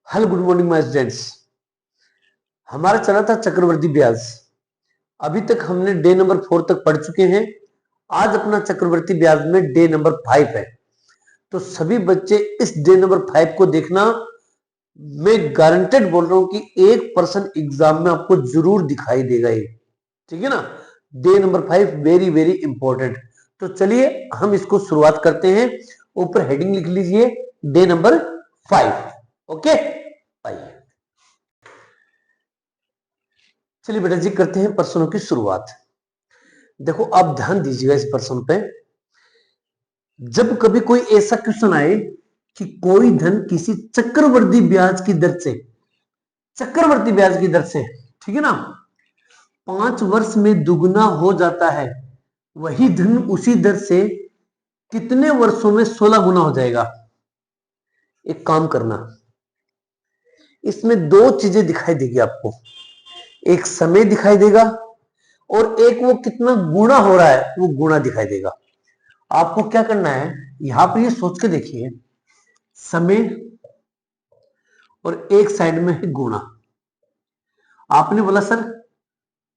Hello good morning my students. हमारा चला था चक्रवर्ती ब्याज। अभी तक हमने डे नंबर 4 तक पढ़ चुके हैं। आज अपना चक्रवर्ती ब्याज में डे नंबर 5 है। तो सभी बच्चे इस डे नंबर 5 को देखना। मैं गारंटेड बोल रहा हूं कि 1% एग्जाम में आपको जरूर दिखाई देगा ये। ठीक है ना। Day number 5 very very important. तो चलिए हम इसको शुरुआत करते हैं। ऊपर हेडिंग लिख लीजिए डे नंबर 5। ओके, आइए चलिए बेटा जी करते हैं प्रश्नों की शुरुआत। देखो आप ध्यान दीजिएगा इस प्रश्न पे। जब कभी कोई ऐसा क्वेश्चन आए कि कोई धन किसी चक्रवृद्धि ब्याज की दर से, चक्रवृद्धि ब्याज की दर से, ठीक है ना, 5 वर्ष में दुगना हो जाता है, वही धन उसी दर से कितने वर्षों में 16 गुना हो जाएगा। एक काम करना, इसमें दो चीजें दिखाई देगी आपको। एक समय दिखाई देगा और एक वो कितना गुणा हो रहा है वो गुणा दिखाई देगा। आपको क्या करना है, यहां पर ये सोच के देखिए, समय और एक साइड में है गुणा। आपने बोला सर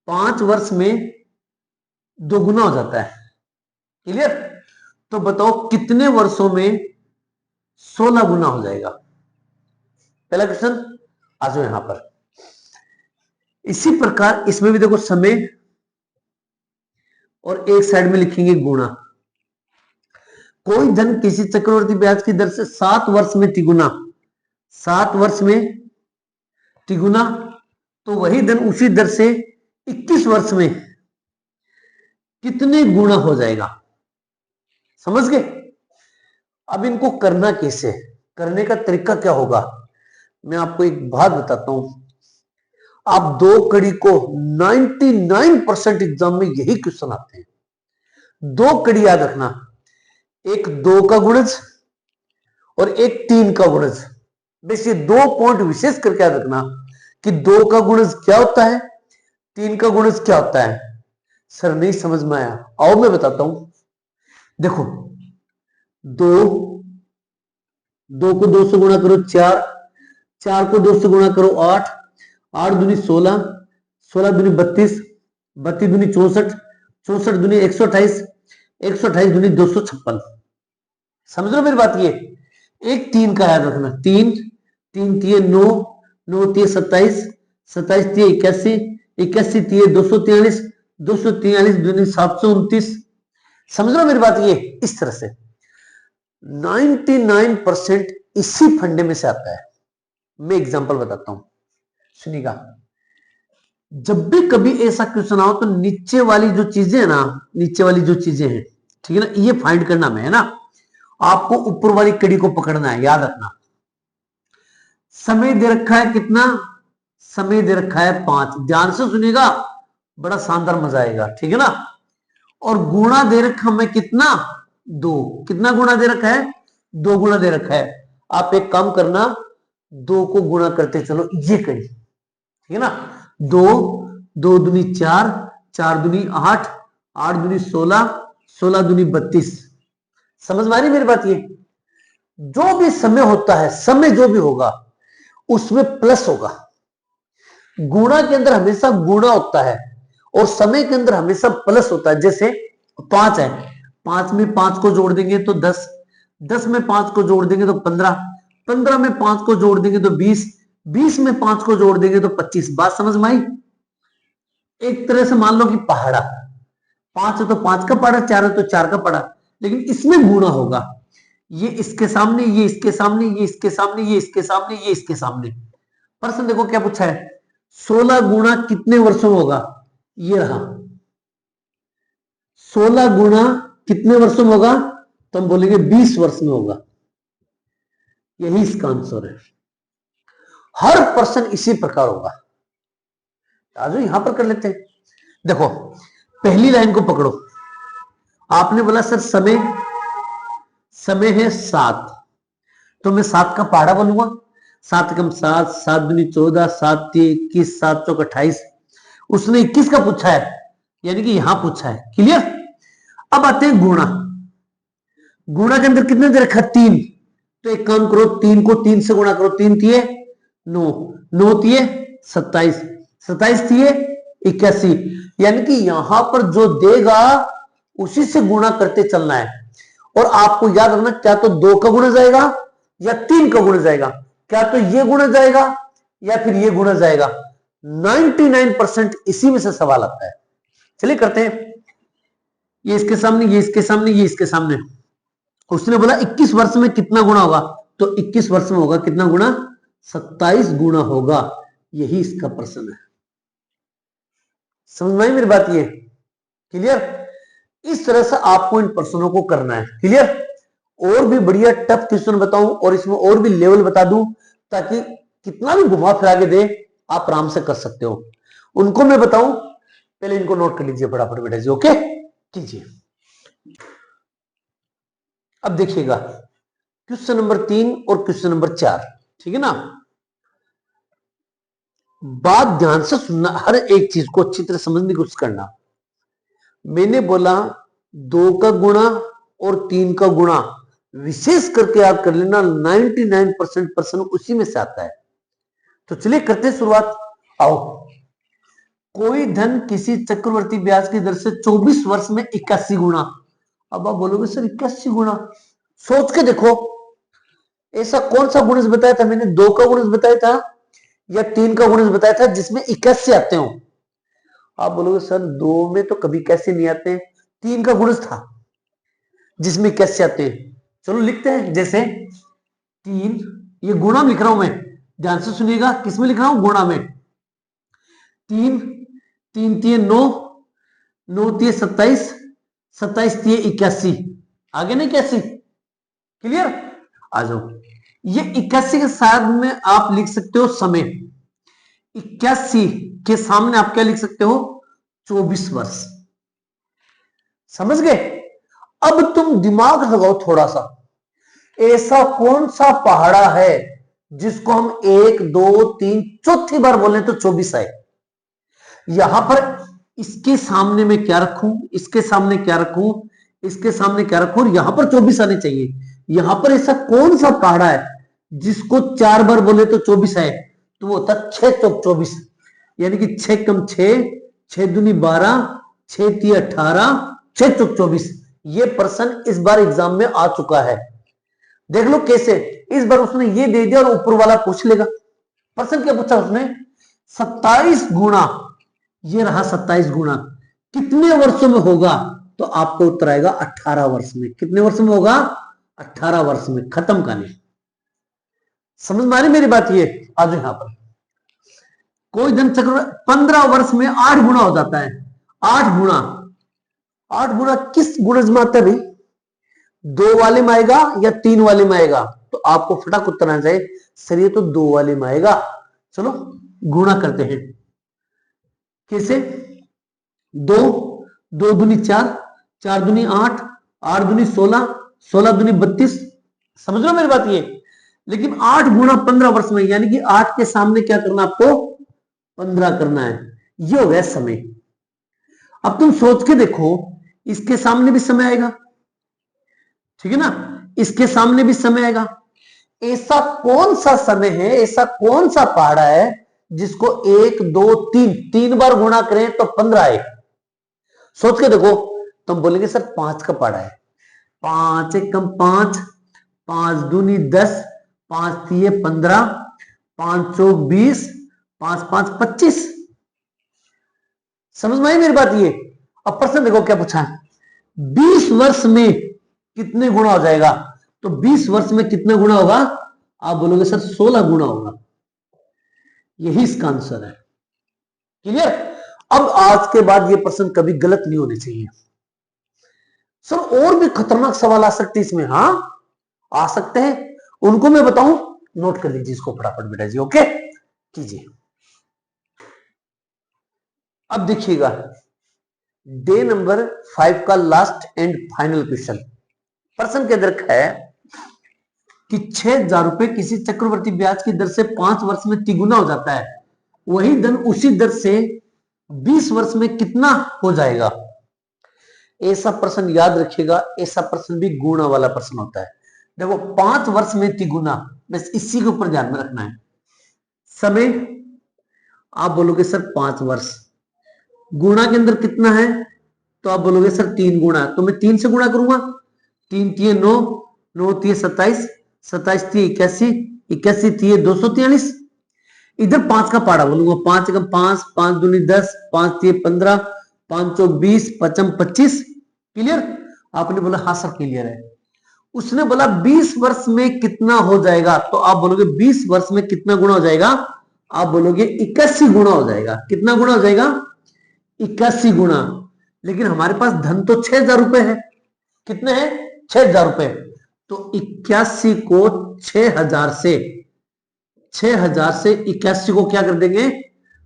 5 वर्ष में दोगुना हो जाता है, क्लियर? तो बताओ कितने वर्षों में 16 गुना हो जाएगा। पहला क्वेश्चन, आ जाओ यहां पर। इसी प्रकार इसमें भी देखो समय और एक साइड में लिखेंगे गुणा। कोई धन किसी चक्रवर्ती ब्याज की दर से 7 वर्ष में तिगुना, 7 वर्ष में तिगुना, तो वही धन उसी दर से 21 वर्ष में कितने गुना हो जाएगा। समझ गए? अब इनको करना कैसे, करने का तरीका क्या होगा, मैं आपको एक बात बताता हूं। आप दो कड़ी को 99% एग्जाम में यही क्वेश्चन आते हैं। दो कड़ी याद रखना, एक 2 का गुणज और एक 3 का गुणज। बस ये दो पॉइंट विशेष करके याद रखना कि 2 का गुणज क्या होता है, 3 का गुणज क्या होता है। सर नहीं समझ में आया, आओ मैं बताता हूं। देखो दो, 2 को 2 से गुणा करो 4, 4 को 2 से गुणा करो 8, 8 दूनी 16, 16 दूनी 32, 32 दूनी 64, 64 दूनी 128, 128 दूनी 256। समझ लो मेरी बात। ये एक 3 का याद रखना, 3, 3 तिये 9, 9 तिये 27, 27 तिये 81, 81 तिये 243, 243 दूनी 729। समझ लो मेरी बात। ये इस तरह से 99% इसी फंडे में से आता है। मैं एग्जांपल बताता हूं, सुनिएगा। जब भी कभी ऐसा क्वेश्चन आओ तो नीचे वाली जो चीजें है ना, नीचे वाली जो चीजें हैं, ठीक है ना, ये फाइंड करना में है ना। आपको ऊपर वाली कड़ी को पकड़ना है, याद रखना। समय दे रखा है कितना, समय दे रखा है 5। ध्यान से सुनिएगा, बड़ा शानदार मजा आएगा, ठीक है ना। और गुणा दे रखा हमें कितना, 2। कितना गुणा दे रखा है, 2 गुणा दे रखा है। आप एक काम करना, 2 को गुणा करते चलो, ये कड़ी, ठीक है ना। 2, 2 दूनी 4, 4 दूनी 8, 8 दूनी 16, 16 दूनी 32। समझ में आ रही मेरी बात। ये जो भी समय होता है, समय जो भी होगा उसमें प्लस होगा। गुणा के अंदर हमेशा गुणा होता है और समय के अंदर हमेशा प्लस होता है। जैसे 5 है, 5 में 5 को जोड़ देंगे तो 10, 10 में 5 को जोड़ देंगे तो 15, 15 में 5 को जोड़ देंगे तो 20, 20 में 5 को जोड़ देंगे तो 25। बात समझ में आई? एक तरह से मान लो कि पहाड़ा, 5 है तो 5 का पहाड़ा, 4 है तो 4 का पहाड़ा, लेकिन इसमें गुणा होगा। ये इसके सामने, ये इसके सामने, ये इसके सामने, ये इसके सामने, ये इसके सामने। प्रश्न देखो क्या पूछा है, 16 गुणा कितने वर्षों में होगा। ये रहा 16 गुणा कितने वर्षों में होगा, तो हम बोलेंगे 20 वर्ष में होगा। यही इसका आंसर है। हर पर्सन इसी प्रकार होगा। आज यहां पर कर लेते हैं। देखो पहली लाइन को पकड़ो। आपने बोला सर समय, समय है 7, तो मैं 7 का पहाड़ा बनूंगा। 7 कम 7, 7 दूनी 14, 7 तिये 21, 7 चौक 28। उसने 21 का पूछा है, यानी कि यहां पूछा है, क्लियर। अब आते हैं गुणा। गुणा के अंदर कितने दे रखा, 3। तो एक काम करो, 3 को 3 से गुणा करो, 3 तिये 9, 9 तिये 27, 27 तिये 81, यानी कि यहां पर जो देगा उसी से गुणा करते चलना है। और आपको याद रखना, क्या तो 2 का गुणा जाएगा या 3 का गुणा जाएगा, क्या तो ये गुणा जाएगा या फिर ये गुणा जाएगा। 99% इसी में से सवाल आता है। चलिए करते हैं, ये इसके सामने, ये इसके सामने, ये इसके सामने। उसने बोला 21 वर्ष में कितना गुणा होगा, तो 21 वर्ष में होगा कितना गुणा, 27 गुणा होगा। यही इसका प्रश्न है। समझ में आई मेरी बात? ये क्लियर? इस तरह से आपको इन प्रश्नों को करना है। क्लियर? और भी बढ़िया टफ क्वेश्चन बताऊं और इसमें और भी लेवल बता दूं, ताकि कितना भी घुमा फिरा के दे आप आराम से कर सकते हो। उनको मैं बताऊं, पहले इनको नोट कर लीजिए फटाफट बेटा जी। ओके कीजिए। अब देखिएगा क्वेश्चन नंबर 3 और क्वेश्चन नंबर 4, ठीक है ना। बात ध्यान से सुनना, हर एक चीज को अच्छी तरह समझने की कोशिश करना। मैंने बोला 2 का गुणा और 3 का गुणा विशेष करके याद कर लेना, 99% प्रश्न उसी में से आता है। तो चलिए करते हैं शुरुआत। आओ, कोई धन किसी चक्रवर्ती ब्याज की दर से 24 वर्ष में 81 गुणा। अब आप बोलोगे सर 81 गुणा, सोच के देखो ऐसा कौन सा गुणज बताया था मैंने, 2 का गुणज बताया था या 3 का गुणज बताया था जिसमें 81 आते हो। आप बोलोगे सर 2 में तो कभी कैसे नहीं आते, 3 का गुणज था जिसमें कैसे आते हैं। चलो लिखते हैं, जैसे 3, ये गुणा लिख रहा हूं मैं, ध्यान से सुनिएगा, किसमें लिख रहा हूं, गुणा में। 3, 3 तिये 9, 9 तिये 27, 27 तिये 81, आगे नहीं 81। क्लियर? आ जाओ, ये 81 के साथ में आप लिख सकते हो समय, 81 के सामने आप क्या लिख सकते हो, 24 वर्ष। समझ गए? अब तुम दिमाग लगाओ थोड़ा सा, ऐसा कौन सा पहाड़ा है जिसको हम 1 2 3 चौथी बार बोले तो 24 आए। यहां पर इसके सामने में क्या रखूं, इसके सामने क्या रखूं, इसके सामने क्या रखूं, और यहां पर 24 आने चाहिए। यहां पर ऐसा कौन सा पहाड़ा है जिसको 4 बार बोले तो 24 आए, तो वो होता 6 चौक 24, यानी कि 6 कम 6, 6 दूनी 12, 6 तिये 18, 6 चौक 24। ये प्रश्न इस बार एग्जाम में आ चुका है। देख लो कैसे, इस बार उसने ये दे दिया और ऊपर वाला पूछ लेगा। प्रश्न क्या पूछा उसने, 27 गुणा, ये रहा 27 गुणा कितने वर्षों में होगा, तो आपको उत्तर आएगा 18 वर्ष में। कितने वर्ष में होगा, 18 वर्ष में। खत्म कहानी। समझ में आ रही मेरी बात? ये आज यहां पर कोई धन चक्र 15 वर्ष में 8 गुणा हो जाता है। 8 गुणा, 8 गुणा किस गुणज में आता है भाई, 2 वाले में आएगा या 3 वाले में आएगा, तो आपको फटाक उत्तर आना चाहिए सर ये तो 2 वाले में आएगा। चलो गुणा करते हैं, कैसे, 2, 2 दूनी 4, 4 दूनी 8, 8 दूनी 16, 16 दूनी 32। समझ लो मेरी बात ये। लेकिन 8 गुणा 15 वर्ष में, यानी कि 8 के सामने क्या करना आपको, 15 करना है। ये हो गया समय। अब तुम सोच के देखो, इसके सामने भी समय आएगा, ठीक है ना, इसके सामने भी समय आएगा। ऐसा कौन सा समय है, ऐसा कौन सा पहाड़ा है जिसको 1 2 3 3 बार गुणा करें तो 15 आए। सोच के देखो, तुम बोलेंगे सर 5 का पहाड़ा है। 5 एकम 5, 5 दूनी 10, 5 तिये 15, 5 चौक 20, 5 5 25। समझ में आई मेरी बात? ये अब प्रश्न देखो क्या पूछा है, 20 वर्ष में कितने गुणा हो जाएगा, तो 20 वर्ष में कितना गुणा होगा, आप बोलोगे सर 16 गुणा होगा। यही इसका आंसर है। क्लियर? अब आज के बाद ये प्रश्न कभी गलत नहीं होने चाहिए। सर और भी खतरनाक सवाल आ सकते हैं इसमें, हाँ आ सकते हैं, उनको मैं बताऊं, नोट कर लीजिए इसको फटाफट बेटा जी। ओके कीजिए। अब देखिएगा डे नंबर 5 का लास्ट एंड फाइनल क्वेश्चन। प्रश्न के अंदर है कि 6,000 रुपए किसी चक्रवर्ती ब्याज की दर से 5 वर्ष में तिगुना हो जाता है, वही धन उसी दर से 20 वर्ष में कितना हो जाएगा। ऐसा प्रश्न याद रखिएगा, ऐसा प्रश्न भी गुणा वाला प्रश्न होता है। देखो 5 वर्ष में तिगुना, बस इसी के ऊपर ध्यान में रखना है। समय आप बोलोगे सर 5 वर्ष। गुणा के अंदर कितना है तो आप बोलोगे सर 3 गुणा, तो मैं 3 से गुणा करूंगा। 3 तिये 9, 9 तिये 27, 27 तिये 81, 81 तिये 243। इधर 5 का पाड़ा बोलूंगा, 5 एकम 5, 5 दूनी 10, 5 तिये 15, 5 चौक 20, 5 25। क्लियर? आपने बोला हाँ सर क्लियर है। उसने बोला 20 वर्ष में कितना हो जाएगा, तो आप बोलोगे 20 वर्ष में कितना गुणा हो जाएगा, आप बोलोगे 81 गुणा हो जाएगा। कितना गुणा हो जाएगा? 81 गुणा। लेकिन हमारे पास धन तो 6,000 रुपए है। कितने हैं? 6,000 रुपए। तो 81 को 6,000 से 81 को क्या कर देंगे?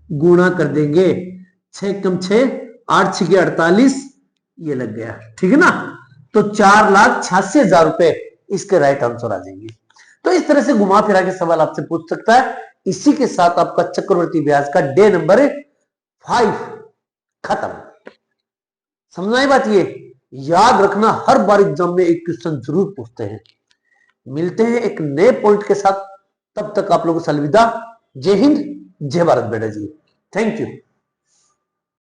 गुणा कर देंगे। 6 कम 6, 8 6 48, ये लग गया। ठीक है ना? तो 4,86,000 रुपए इसके राइट आंसर आ जाएंगे। तो इस तरह से घुमा फिरा के सवाल आपसे पूछ सकता है। इसी के साथ आपका चक्रवृद्धि ब्याज का डे नंबर 5 खत्म। समझ आई बात? ये याद रखना, हर बार एग्जाम में एक क्वेश्चन जरूर पूछते हैं। मिलते हैं एक नए पॉइंट के साथ, तब तक आप लोगों से अलविदा। जय हिंद, जय भारत बेटा जी। Thank you.